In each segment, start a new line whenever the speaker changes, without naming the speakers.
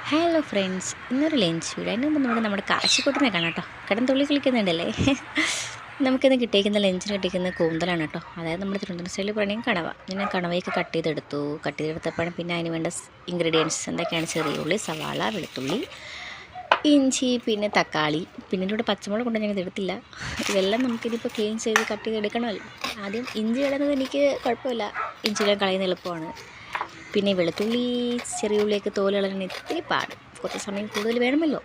Hello friends, ഇന്നൊരു lunch video. അതിന് മുമ്പ് നമ്മുടെ കാശിക്കുട്ടനെ കാണാം കേട്ടോ. കിടന്നുള്ളി കളിക്കുന്നുണ്ടല്ലേ. നമുക്കിന്ന് കിട്ടിയിരിക്കുന്ന ലഞ്ചിന് കിട്ടിയിരിക്കുന്ന കൂന്തലാണ് കേട്ടോ. അതായത് നമ്മുടെ തിരുവനന്തപുരം സ്റ്റൈലിൽ പറയുകയും കണവ. ഞാൻ കണവയൊക്കെ കട്ട് ചെയ്തെടുത്തപ്പോഴും പിന്നെ അതിന് വേണ്ട ഇൻഗ്രീഡിയൻസ് എന്തൊക്കെയാണ്: ചെറിയ ഉള്ളി, സവാള, വെളുത്തുള്ളി, ഇഞ്ചി, പിന്നെ തക്കാളി, പിന്നെ ഇവിടെ പച്ചമുളക് കൊണ്ട് ഞാനിത് എടുത്തില്ല. ഇതെല്ലാം നമുക്കിതിപ്പോൾ ക്ലീൻ ചെയ്ത് കട്ട് ചെയ്തെടുക്കണമല്ലോ. ആദ്യം ഇഞ്ചി ഇടുന്നത് എനിക്ക് കുഴപ്പമില്ല, ഇഞ്ചിയെല്ലാം കളയുന്ന എളുപ്പമാണ്. പിന്നെ വെളുത്തുള്ളി, ചെറിയ ഉള്ളിയൊക്കെ തോല് കളയാൻ ഇത്തിരി പാട്, കുറച്ച് സമയം കൂടുതൽ വേണമല്ലോ.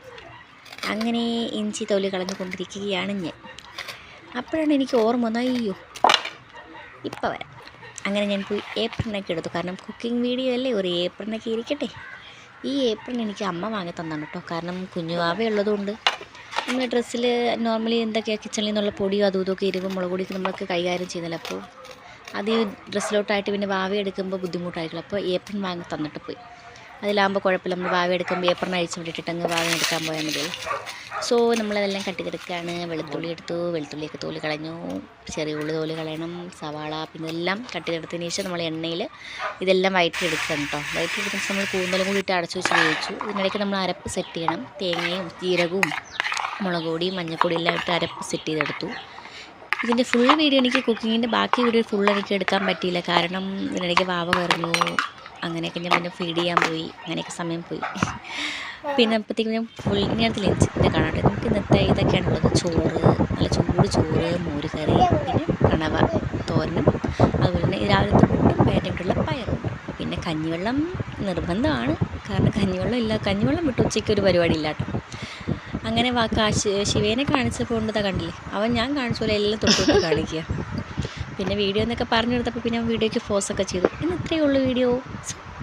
അങ്ങനെ ഇഞ്ചി തോല് കളഞ്ഞുകൊണ്ടിരിക്കുകയാണ് ഞാൻ. അപ്പോഴാണ് എനിക്ക് ഓർമ്മ വന്നത്, അയ്യോ ഇപ്പം വരാം. അങ്ങനെ ഞാൻ പോയി ഏപ്രിനൊക്കെ എടുത്തു. കാരണം കുക്കിംഗ് വീഡിയോ അല്ലേ, ഒരു ഏപ്രിനൊക്കെ ഇരിക്കട്ടെ. ഈ ഏപ്രിൻ എനിക്ക് അമ്മ വാങ്ങി തന്നാണ് കേട്ടോ. കാരണം കുഞ്ഞുവാവയുള്ളതുകൊണ്ട് നമ്മൾ ഡ്രസ്സിൽ നോർമലി എന്തൊക്കെയാണ് കിച്ചണിൽ നിന്നുള്ള പൊടിയോ അതും ഇതൊക്കെ എരിവും മുളക് പൊടിയൊക്കെ നമ്മളൊക്കെ കൈകാര്യം ചെയ്യുന്നില്ല. അപ്പോൾ അത് ഈ ഡ്രസ്സിലോട്ടായിട്ട് പിന്നെ വാവ എടുക്കുമ്പോൾ ബുദ്ധിമുട്ടായിരിക്കും. അപ്പോൾ ഏപ്രിൻ വാങ്ങി തന്നിട്ട് പോയി. അതിലാകുമ്പോൾ കുഴപ്പമില്ല, നമ്മൾ വാവ എടുക്കുമ്പോൾ ഏപ്രിൻ അഴിച്ചു വിട്ടിട്ട് അങ്ങ് വാവ എടുക്കാൻ പോയാൽ മതിയല്ലോ. സോ നമ്മളതെല്ലാം കട്ടിക്കെടുക്കുകയാണ്. വെളുത്തുള്ളി എടുത്തു, വെളുത്തുള്ളിയൊക്കെ തോല് കളഞ്ഞു, ചെറിയ ഉള്ളി തോല് കളയണം, സവാള, പിന്നെ എല്ലാം കട്ടിക്കെടുത്തതിന് ശേഷം നമ്മൾ എണ്ണയിൽ ഇതെല്ലാം വയറ്റിയെടുക്കണം കേട്ടോ. വയറ്റിയെടുക്കുന്ന നമ്മൾ കൂന്തലും കൂടി ഇട്ട് അടച്ചു വെച്ച് വേവിച്ചു. ഇതിനിടയ്ക്ക് നമ്മൾ അരപ്പ് സെറ്റ് ചെയ്യണം. തേങ്ങയും ജീരകവും മുളക് പൊടിയും മഞ്ഞൾപ്പൊടി എല്ലാം ഇട്ട് അരപ്പ് സെറ്റ് ചെയ്തെടുത്തു. ഇതിൻ്റെ ഫുൾ വീഡിയോ എനിക്ക് കുക്കിങ്ങിൻ്റെ ബാക്കി വീഡിയോ ഫുൾ എനിക്ക് എടുക്കാൻ പറ്റിയില്ല. കാരണം ഇതിനിടയ്ക്ക് വാവ പറഞ്ഞു, അങ്ങനെയൊക്കെ ഞാൻ പിന്നെ ഫീഡ് ചെയ്യാൻ പോയി, അങ്ങനെയൊക്കെ സമയം പോയി. പിന്നെ അപ്പോഴത്തേക്കും ഞാൻ ഫുള്ളിനകത്ത് ലഞ്ചിൻ്റെ കാണട്ടെ. നമുക്ക് ഇന്നത്തെ ഇതൊക്കെയാണുള്ളത്: ചോറ്, നല്ല ചൂട് ചോറ്, മോര് കറി, പിന്നെ കണവ തോരനും, അതുപോലെ തന്നെ രാവിലത്തെ പുട്ടും പേരയിട്ടുള്ള പയറും. പിന്നെ കഞ്ഞിവെള്ളം നിർബന്ധമാണ്, കാരണം കഞ്ഞിവെള്ളം വിട്ട് ഉച്ചയ്ക്ക് ഒരു പരിപാടി ഇല്ല കേട്ടോ. അങ്ങനെ ശിവേനെ കാണിച്ചപ്പോൾ കൊണ്ടതാ കണ്ടില്ലേ, അവൻ ഞാൻ കാണിച്ച പോലെ എല്ലാം തൊട്ട് കാണിക്കുക. പിന്നെ വീഡിയോ എന്നൊക്കെ പറഞ്ഞു കൊടുത്തപ്പോൾ പിന്നെ വീഡിയോയ്ക്ക് ഫോഴ്സൊക്കെ ചെയ്തു. ഇന്ന് ഇത്രയേ ഉള്ളൂ video.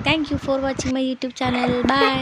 Thank you for watching my YouTube channel. By.